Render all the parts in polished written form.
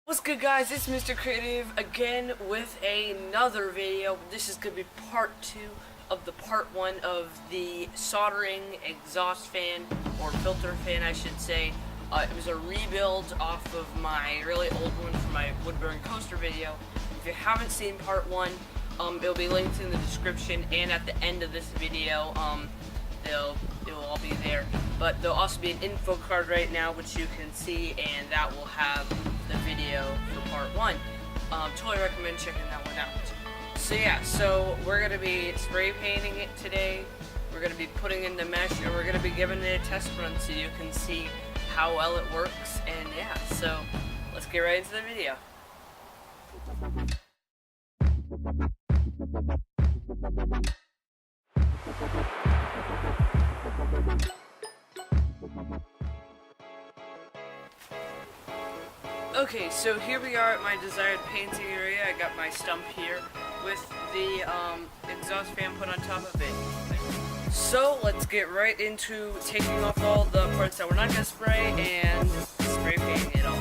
What's good, guys? It's Mr.Cre8ive again with another video. This is going to be part 2 of the part 1 of the soldering exhaust fan, or filter fan I should say. It was a rebuild off of my really old one from my wood burn coaster video. If you haven't seen part 1, it'll be linked in the description and at the end of this video. It will all be there, but there'll also be an info card right now which you can see, and that will have the video for part 1. Totally recommend checking that one out. So yeah, so we're going to be spray painting it today, we're going to be putting in the mesh, and we're going to be giving it a test run so you can see how well it works. And yeah, so let's get right into the video. Okay, so here we are at my desired painting area. I got my stump here with the exhaust fan put on top of it. So let's get right into taking off all the parts that we're not going to spray and spray painting it all.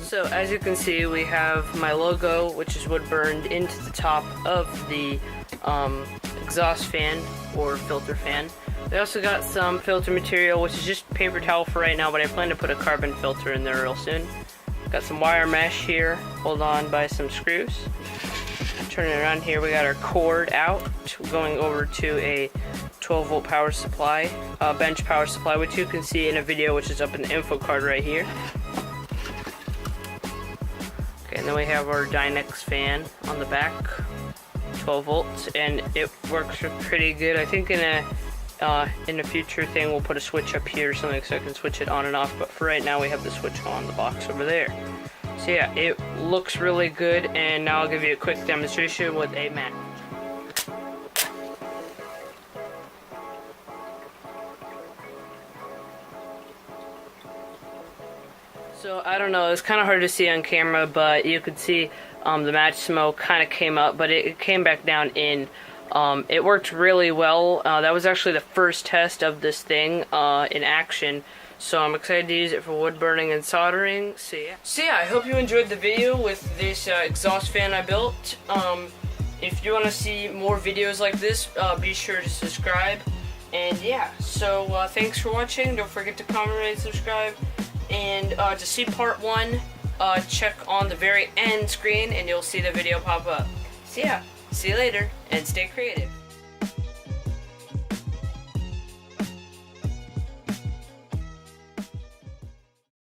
So as you can see, we have my logo, which is wood burned into the top of the exhaust fan or filter fan. We also got some filter material, which is just paper towel for right now, but I plan to put a carbon filter in there real soon. Got some wire mesh here, hold on by some screws. Turning it around here, we got our cord out, going over to a 12-volt power supply, bench power supply, which you can see in a video which is up in the info card right here. And then we have our Dynex fan on the back, 12 volts, and it works pretty good. I think in a future thing we'll put a switch up here or something so I can switch it on and off, but for right now we have the switch on the box over there. So yeah, it looks really good, and now I'll give you a quick demonstration with a match. So I don't know, it's kind of hard to see on camera, but you could see the match smoke kind of came up, but it came back down in. It worked really well. That was actually the first test of this thing in action, so I'm excited to use it for wood burning and soldering. So yeah, I hope you enjoyed the video with this exhaust fan I built. If you want to see more videos like this, be sure to subscribe. And yeah, so thanks for watching. Don't forget to comment, rate, and subscribe. And to see part 1, check on the very end screen and you'll see the video pop up. So yeah, see you later and stay creative.